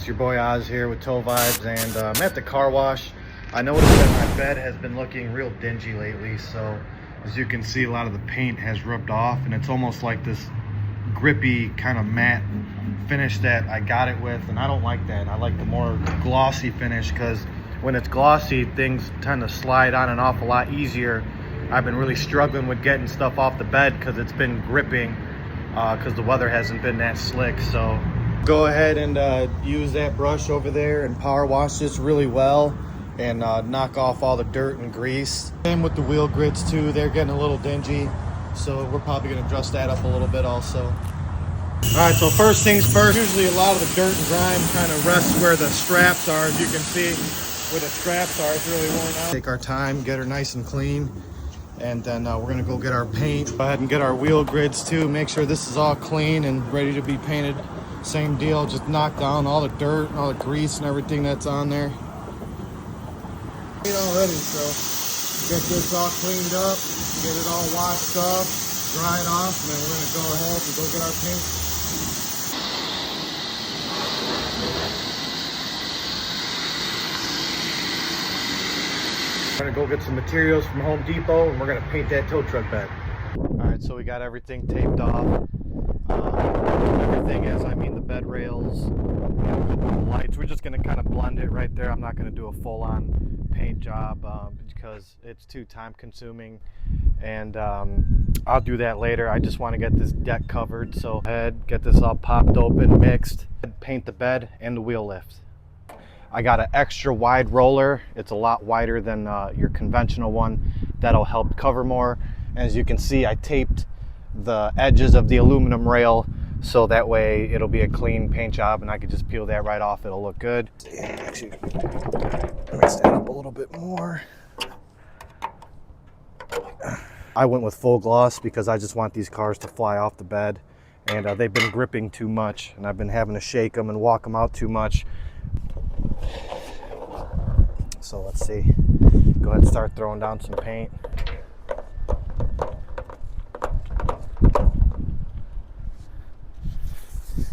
It's your boy Oz here with Tow Vibes, and I'm at the car wash. I noticed that my bed has been looking real dingy lately, so as you can see, a lot of the paint has rubbed off and it's almost like this grippy kind of matte finish that I got it with, and I don't like that. I like the more glossy finish because when it's glossy, things tend to slide on and off a lot easier. I've been really struggling with getting stuff off the bed because it's been gripping because the weather hasn't been that slick. So go ahead and use that brush over there and power wash this really well and knock off all the dirt and grease. Same with the wheel grids too. They're getting a little dingy, so we're probably going to dress that up a little bit also. All right, so first things first, usually a lot of the dirt and grime kind of rests where the straps are. As you can see where the straps are, it's really worn out. Take our time, get her nice and clean, and then we're gonna go get our paint. Go ahead and get our wheel grids too. Make sure this is all clean and ready to be painted. Same deal, just knock down all the dirt and all the grease and everything that's on there. Already, so get this all cleaned up, get it all washed off, dry it off, and then we're gonna go ahead and go get our paint. We're gonna go get some materials from Home Depot and we're gonna paint that tow truck bed. Alright, so we got everything taped off. Everything is, I mean the bed rails, the lights. We're just gonna kind of blend it right there. I'm not gonna do a full-on paint job because it's too time consuming, and I'll do that later. I just want to get this deck covered, so go ahead, get this all popped open, mixed, paint the bed and the wheel lift. I got an extra wide roller. It's a lot wider than your conventional one. That'll help cover more. As you can see, I taped the edges of the aluminum rail so that way it'll be a clean paint job and I could just peel that right off. It'll look good. Actually, let me stand up a little bit more. I went with full gloss because I just want these cars to fly off the bed, and they've been gripping too much and I've been having to shake them and walk them out too much. So let's see, go ahead and start throwing down some paint.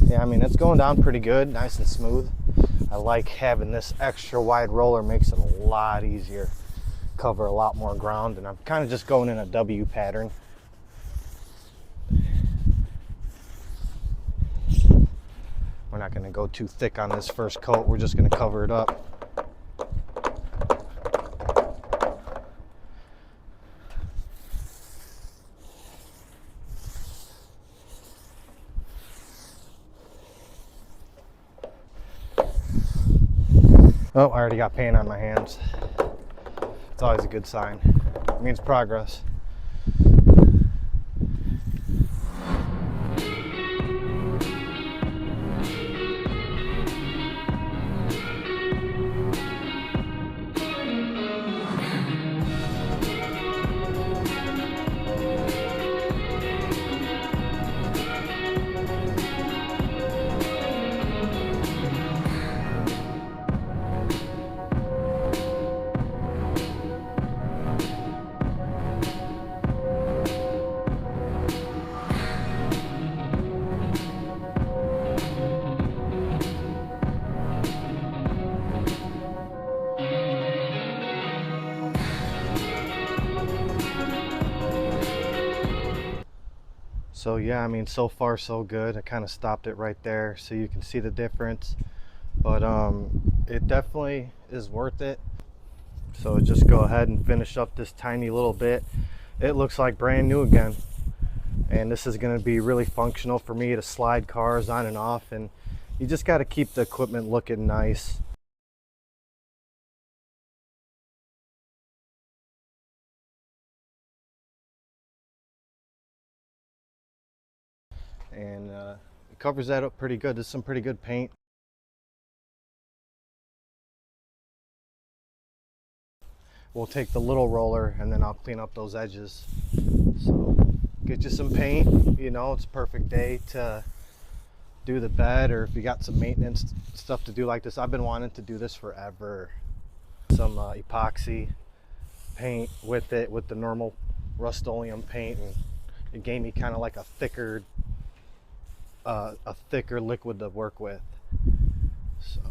Yeah, I mean, it's going down pretty good, nice and smooth. I like having this extra wide roller, makes it a lot easier, cover a lot more ground, and I'm kind of just going in a W pattern. We're not going to go too thick on this first coat, we're just going to cover it up. Oh, I already got paint on my hands. It's always a good sign. It means progress. So yeah, I mean, so far so good. I kind of stopped it right there so you can see the difference, but it definitely is worth it. So just go ahead and finish up this tiny little bit. It looks like brand new again, and this is going to be really functional for me to slide cars on and off, and you just got to keep the equipment looking nice. And it covers that up pretty good. There's some pretty good paint. We'll take the little roller and then I'll clean up those edges. So get you some paint. You know, it's a perfect day to do the bed, or if you got some maintenance stuff to do like this. I've been wanting to do this forever. Some epoxy paint with it, with the normal Rust-Oleum paint, and it gave me kind of like a thicker liquid to work with. So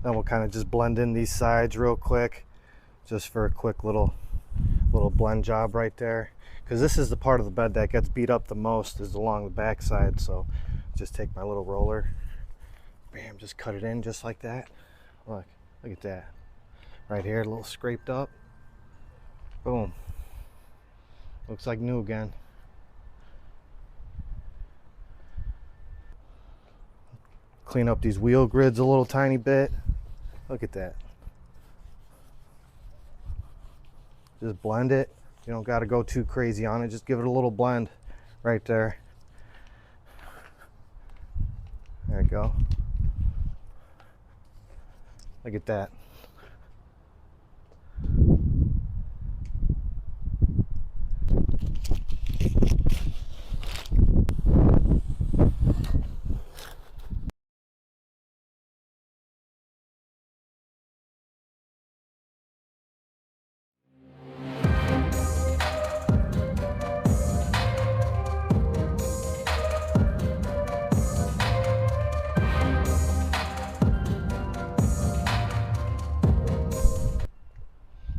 Then we'll kind of just blend in these sides real quick, just for a quick little blend job right there. Because this is the part of the bed that gets beat up the most, is along the back side. So just take my little roller, bam, just cut it in just like that. Look at that. Right here, a little scraped up. Boom. Looks like new again. Clean up these wheel grids a little tiny bit. Look at that. Just blend it. You don't got to go too crazy on it. Just give it a little blend right there. There you go. Look at that.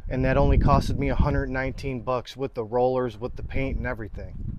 And that only costed me $119 with the rollers, with the paint and everything.